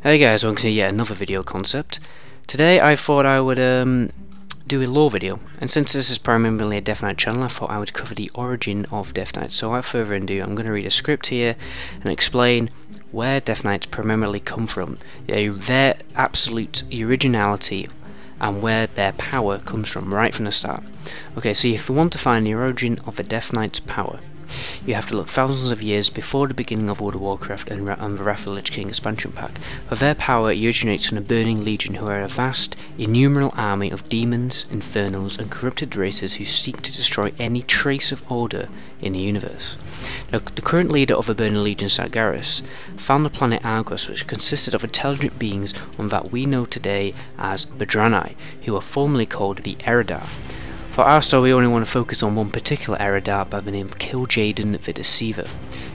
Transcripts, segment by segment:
Hey guys, welcome to yet another video concept. Today I thought I would do a lore video, and since this is primarily a Death Knight channel, I thought I would cover the origin of Death Knight. So without further ado, I'm going to read a script here and explain where Death Knights primarily come from, their absolute originality, and where their power comes from right from the start. Okay, so if you want to find the origin of the Death Knight's power, you have to look thousands of years before the beginning of World of Warcraft and the Wrath of the Lich King expansion pack. For their power originates from the Burning Legion, who are a vast, innumerable army of demons, infernals, and corrupted races who seek to destroy any trace of order in the universe. Now, the current leader of the Burning Legion, Sargeras, found the planet Argos, which consisted of intelligent beings on that we know today as the Draenei, who were formerly called the Eredar. For our story, we only want to focus on one particular Eredar by the name of KIL'JAEDEN the Deceiver.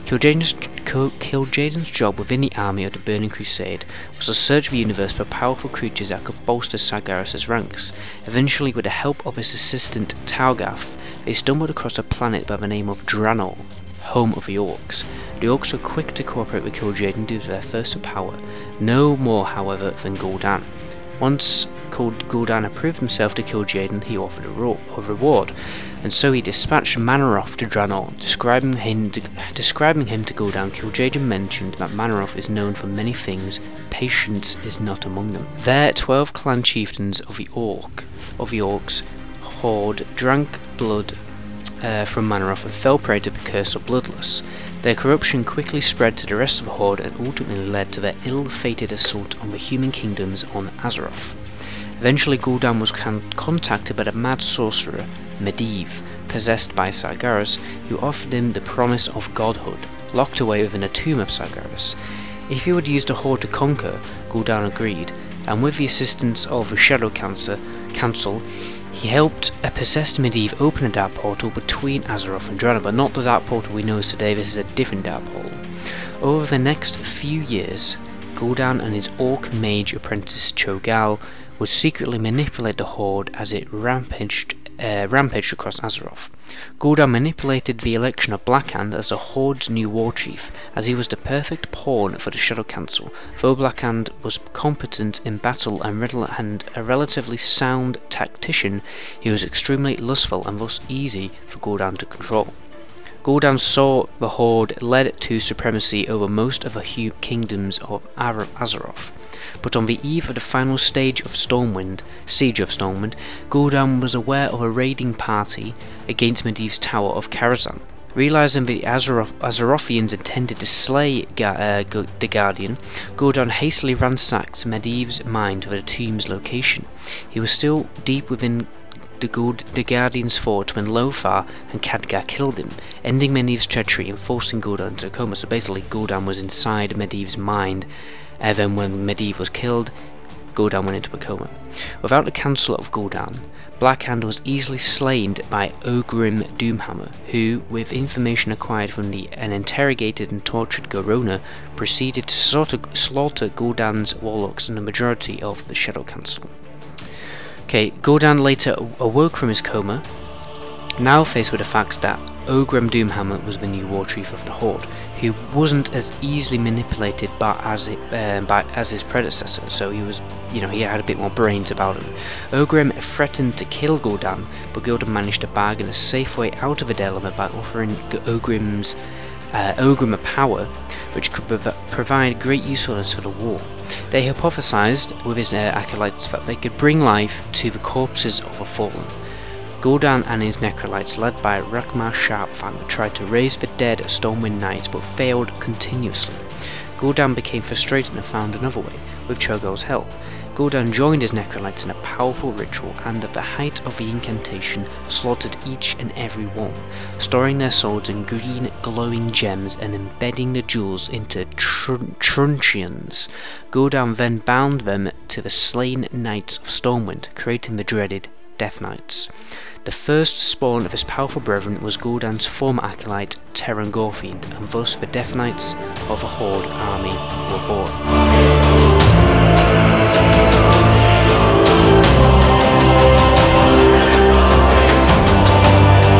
KIL'JAEDEN's job within the army of the Burning Crusade was to search the universe for powerful creatures that could bolster Sargeras' ranks. Eventually, with the help of his assistant Taogath, they stumbled across a planet by the name of Draenor, home of the Orcs. The Orcs were quick to cooperate with KIL'JAEDEN due to their thirst for power, no more however than Guldan. Once Guldan approved himself to KIL'JAEDEN, he offered a reward, and so he dispatched Manaroth to Draenor. Describing him to Guldan, KIL'JAEDEN mentioned that Manaroth is known for many things, patience is not among them. There, 12 clan chieftains of the Orcs horde drank blood from Manaroth and fell prey to the curse of Bloodlust. Their corruption quickly spread to the rest of the Horde and ultimately led to their ill-fated assault on the human kingdoms on Azeroth. Eventually, Guldan was contacted by the mad sorcerer MEDIVH, possessed by Sargeras, who offered him the promise of godhood, locked away within a tomb of Sargeras. If he would use the Horde to conquer, Guldan agreed, and with the assistance of the Shadow Council, he helped a possessed MEDIVH open a dark portal between Azeroth and Draenor, but not the dark portal we know today. This is a different dark portal. Over the next few years, Guldan and his orc mage apprentice Cho'Gall would secretly manipulate the Horde as it rampaged across Azeroth. Guldan manipulated the election of BLACKHAND as the Horde's new war chief, as he was the perfect pawn for the Shadow Council. Though BLACKHAND was competent in battle and a relatively sound tactician, he was extremely lustful and thus easy for Guldan to control. Guldan saw the Horde led to supremacy over most of the kingdoms of Azeroth. But on the eve of the final stage of Siege of Stormwind, Guldan was aware of a raiding party against MEDIVH's tower of KARAZHAN. Realizing that the Azerothians intended to slay the Guardian, Guldan hastily ransacked MEDIVH's mine to the tomb's location. He was still deep within the Guardian's fort when Lothar and Khadgar killed him, ending MEDIVH's treachery and forcing Guldan into a coma. So basically, Guldan was inside MEDIVH's mind, and then when MEDIVH was killed, Guldan went into a coma. Without the counsel of Guldan, BLACKHAND was easily slain by OGRIM DOOMHAMMER, who, with information acquired from an interrogated and tortured Gorona, proceeded to slaughter Guldan's warlocks and the majority of the Shadow Council. Okay, Guldan later awoke from his coma, now faced with the fact that OGRIM DOOMHAMMER was the new war chief of the Horde, who wasn't as easily manipulated as his predecessor. So he was, he had a bit more brains about him. OGRIM threatened to kill Guldan, but Guldan managed to bargain a safe way out of the dilemma by offering OGRIM a power which could provide great usefulness for the war. They hypothesized with his acolytes that they could bring life to the corpses of the fallen. Guldan and his necrolytes, led by Rakhmar Sharpfang, tried to raise the dead Stormwind Knights but failed continuously. Guldan became frustrated and found another way, with Cho'Gall's help. Guldan joined his necrolytes in a powerful ritual and at the height of the incantation slaughtered each and every one, storing their swords in green glowing gems and embedding the jewels into truncheons. Guldan then bound them to the slain Knights of Stormwind, creating the dreaded Death Knights. The first spawn of his powerful brethren was Guldan's former acolyte TERON, and thus the Death Knights of the Horde army were born.